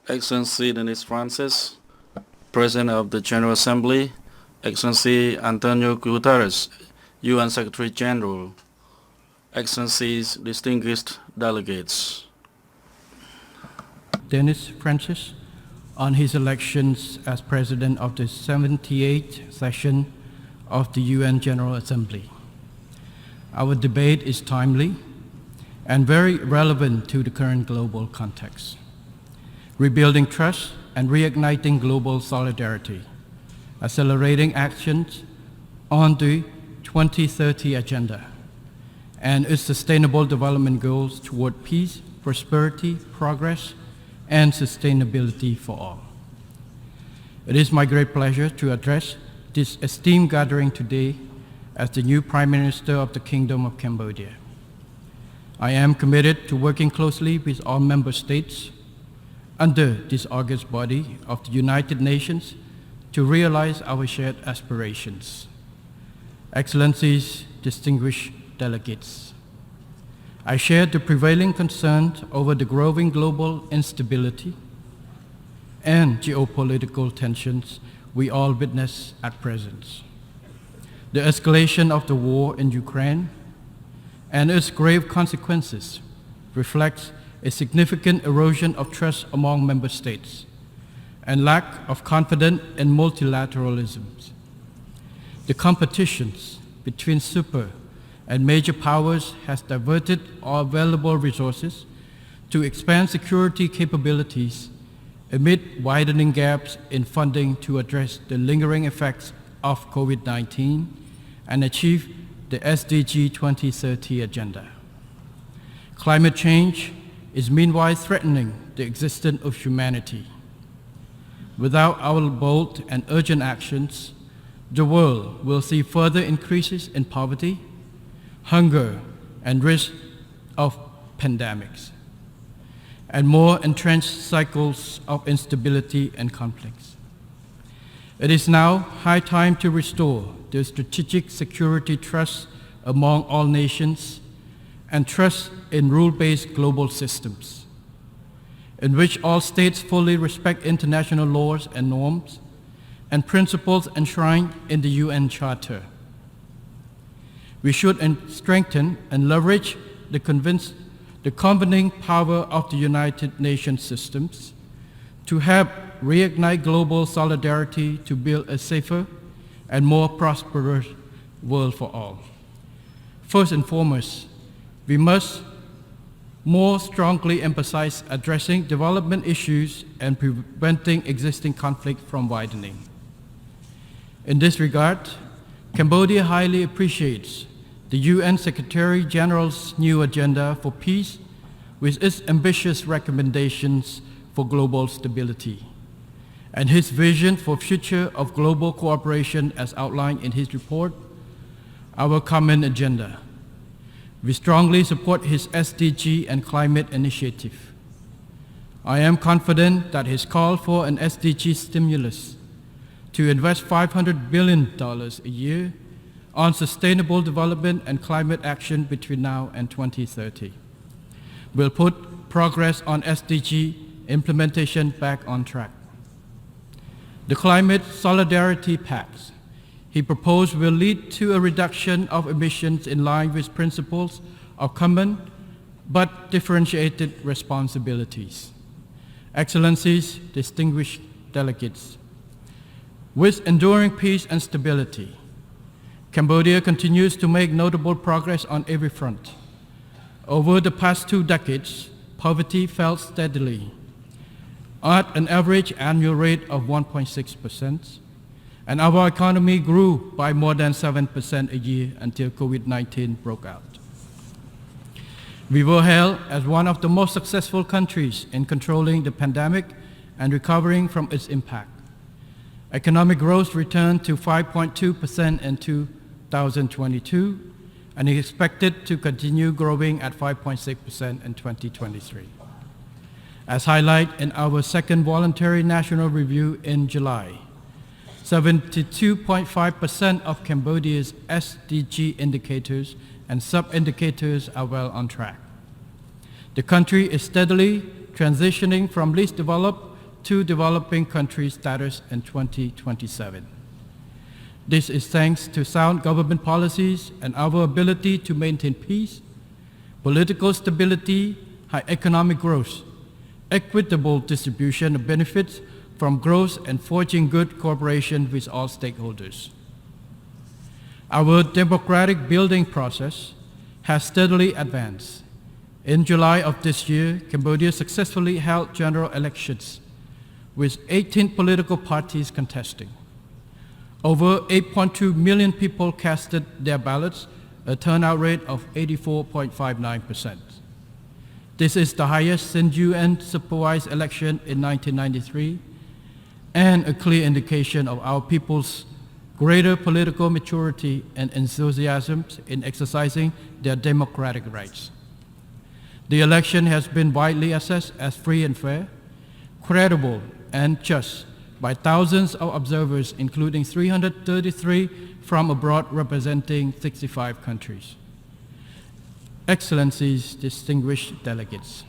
Excellency Dennis Francis, President of the General Assembly, Excellency Antonio Guterres, UN Secretary General, Excellencies, distinguished delegates. Dennis Francis, on his elections as President of the 78th session of the UN General Assembly. Our debate is timely and very relevant to the current global context. Rebuilding trust and reigniting global solidarity, accelerating actions on the 2030 agenda and its sustainable development goals toward peace, prosperity, progress, and sustainability for all. It is my great pleasure to address this esteemed gathering today as the new Prime Minister of the Kingdom of Cambodia. I am committed to working closely with all member states under this august body of the United Nations to realize our shared aspirations. Excellencies, distinguished delegates, I share the prevailing concerns over the growing global instability and geopolitical tensions we all witness at present. The escalation of the war in Ukraine and its grave consequences reflects a significant erosion of trust among member states and lack of confidence in multilateralism. The competitions between super and major powers has diverted all available resources to expand security capabilities amid widening gaps in funding to address the lingering effects of COVID-19 and achieve the SDG 2030 agenda. Climate change is meanwhile threatening the existence of humanity. Without our bold and urgent actions, the world will see further increases in poverty, hunger, and risk of pandemics, and more entrenched cycles of instability and conflicts. It is now high time to restore the strategic security trust among all nations and trust in rule-based global systems, in which all states fully respect international laws and norms and principles enshrined in the UN Charter. We should strengthen and leverage the convening power of the United Nations systems to help reignite global solidarity to build a safer and more prosperous world for all. First and foremost, we must more strongly emphasize addressing development issues and preventing existing conflict from widening. In this regard, Cambodia highly appreciates the UN Secretary General's new agenda for peace with its ambitious recommendations for global stability and his vision for future of global cooperation as outlined in his report, Our Common Agenda. We strongly support his SDG and climate initiative. I am confident that his call for an SDG stimulus to invest $500 billion a year on sustainable development and climate action between now and 2030 will put progress on SDG implementation back on track. The Climate Solidarity Pact he proposed will lead to a reduction of emissions in line with principles of common but differentiated responsibilities. Excellencies, distinguished delegates, with enduring peace and stability, Cambodia continues to make notable progress on every front. Over the past 2 decades, poverty fell steadily at an average annual rate of 1.6%, and our economy grew by more than 7% a year until COVID-19 broke out. We were hailed as one of the most successful countries in controlling the pandemic and recovering from its impact. Economic growth returned to 5.2% in 2022 and is expected to continue growing at 5.6% in 2023. As highlighted in our second voluntary national review in July, 72.5% of Cambodia's SDG indicators and sub-indicators are well on track. The country is steadily transitioning from least developed to developing country status in 2027. This is thanks to sound government policies and our ability to maintain peace, political stability, high economic growth, equitable distribution of benefits from growth, and forging good cooperation with all stakeholders. Our democratic building process has steadily advanced. In July of this year, Cambodia successfully held general elections with 18 political parties contesting. Over 8.2 million people casted their ballots, a turnout rate of 84.59%. This is the highest since UN-supervised election in 1993 and a clear indication of our people's greater political maturity and enthusiasm in exercising their democratic rights. The election has been widely assessed as free and fair, credible and just by thousands of observers, including 333 from abroad representing 65 countries. Excellencies, distinguished delegates.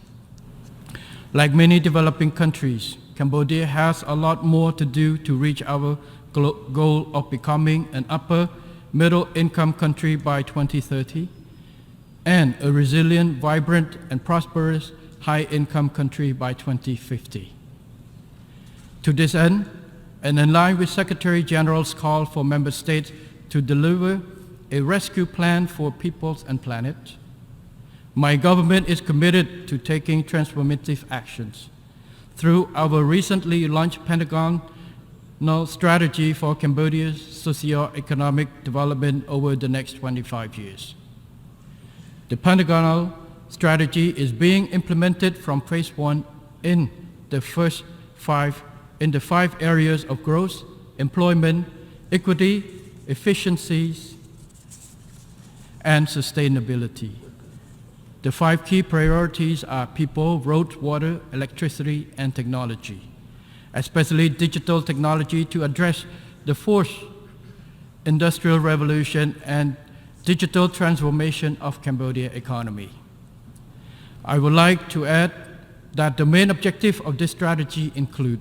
Like many developing countries, Cambodia has a lot more to do to reach our goal of becoming an upper middle income country by 2030 and a resilient, vibrant, and prosperous high income country by 2050. To this end, and in line with Secretary General's call for member states to deliver a rescue plan for peoples and planet, my government is committed to taking transformative actions through our recently launched Pentagonal strategy for Cambodia's socio-economic development over the next 25 years. The Pentagonal strategy is being implemented from phase 1 in the 5 areas of growth, employment, equity, efficiencies, and sustainability. The 5 key priorities are people, road, water, electricity, and technology, especially digital technology to address the fourth industrial revolution and digital transformation of Cambodia economy. I would like to add that the main objective of this strategy include,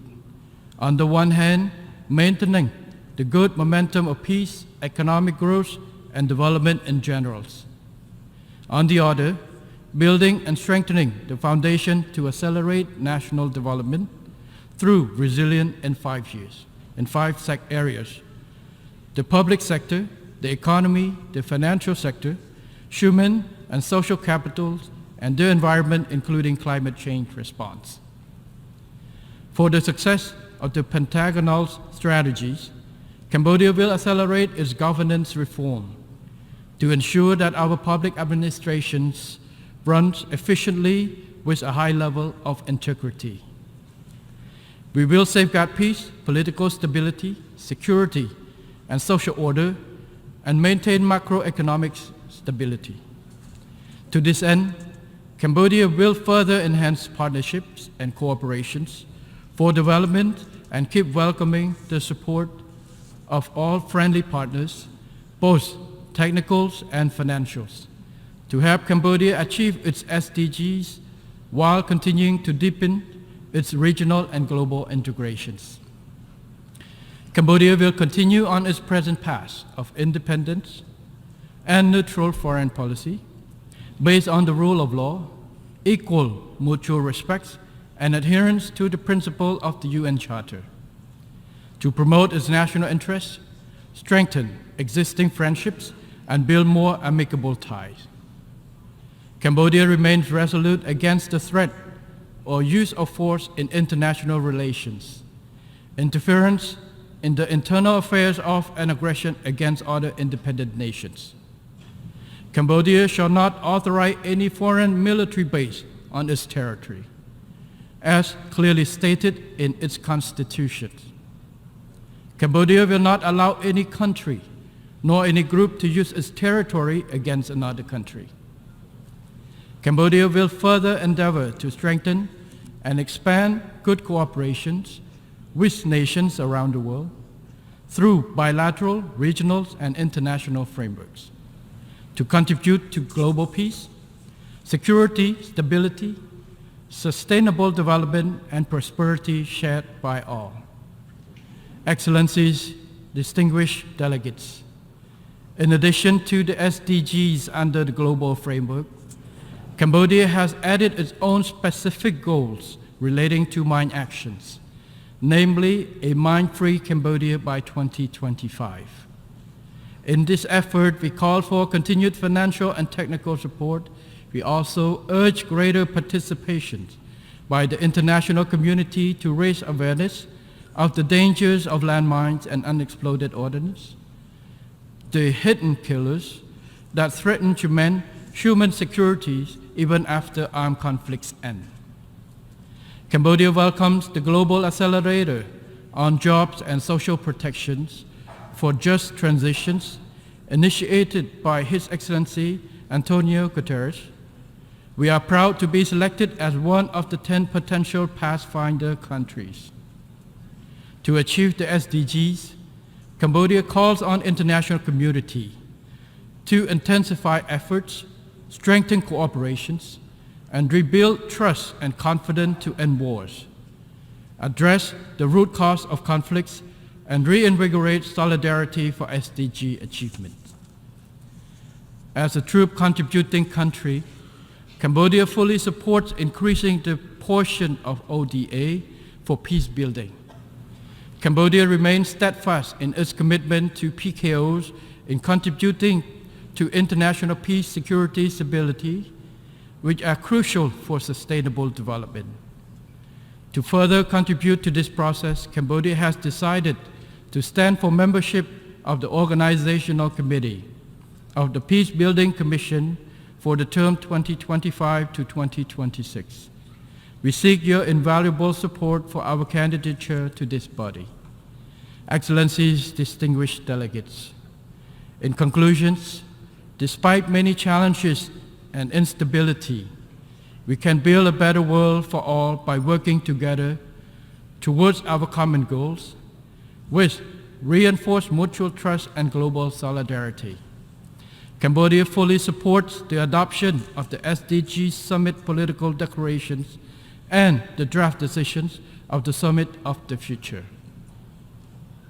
on the one hand, maintaining the good momentum of peace, economic growth, and development in general. On the other, building and strengthening the foundation to accelerate national development through resilience in 5 areas: the public sector, the economy, the financial sector, human and social capital, and the environment, including climate change response. For the success of the Pentagonal strategies, Cambodia will accelerate its governance reform to ensure that our public administrations runs efficiently with a high level of integrity. We will safeguard peace, political stability, security, and social order, and maintain macroeconomic stability. To this end, Cambodia will further enhance partnerships and cooperations for development and keep welcoming the support of all friendly partners, both technicals and financials, to help Cambodia achieve its SDGs while continuing to deepen its regional and global integrations. Cambodia will continue on its present path of independence and neutral foreign policy based on the rule of law, equal mutual respect, and adherence to the principle of the UN Charter, to promote its national interests, strengthen existing friendships, and build more amicable ties. Cambodia remains resolute against the threat or use of force in international relations, interference in the internal affairs of and aggression against other independent nations. Cambodia shall not authorize any foreign military base on its territory, as clearly stated in its constitution. Cambodia will not allow any country nor any group to use its territory against another country. Cambodia will further endeavor to strengthen and expand good cooperations with nations around the world through bilateral, regional, and international frameworks to contribute to global peace, security, stability, sustainable development, and prosperity shared by all. Excellencies, distinguished delegates, in addition to the SDGs under the global framework, Cambodia has added its own specific goals relating to mine actions, namely a mine-free Cambodia by 2025. In this effort, we call for continued financial and technical support. We also urge greater participation by the international community to raise awareness of the dangers of landmines and unexploded ordnance, the hidden killers that threaten human security even after armed conflicts end. Cambodia welcomes the Global Accelerator on Jobs and Social Protections for Just Transitions, initiated by His Excellency Antonio Guterres. We are proud to be selected as one of the 10 potential Pathfinder countries. To achieve the SDGs, Cambodia calls on international community to intensify efforts, strengthen cooperations, and rebuild trust and confidence to end wars, address the root cause of conflicts, and reinvigorate solidarity for SDG achievement. As a troop contributing country, Cambodia fully supports increasing the portion of ODA for peace building. Cambodia remains steadfast in its commitment to PKOs in contributing to international peace, security, stability, which are crucial for sustainable development. To further contribute to this process, Cambodia has decided to stand for membership of the Organizational Committee of the Peace Building Commission for the term 2025 to 2026. We seek your invaluable support for our candidature to this body. Excellencies, distinguished delegates, in conclusions, despite many challenges and instability, we can build a better world for all by working together towards our common goals, which reinforce mutual trust and global solidarity. Cambodia fully supports the adoption of the SDG Summit political declarations and the draft decisions of the Summit of the Future.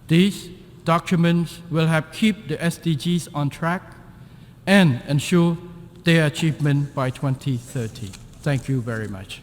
These documents will help keep the SDGs on track and ensure their achievement by 2030. Thank you very much.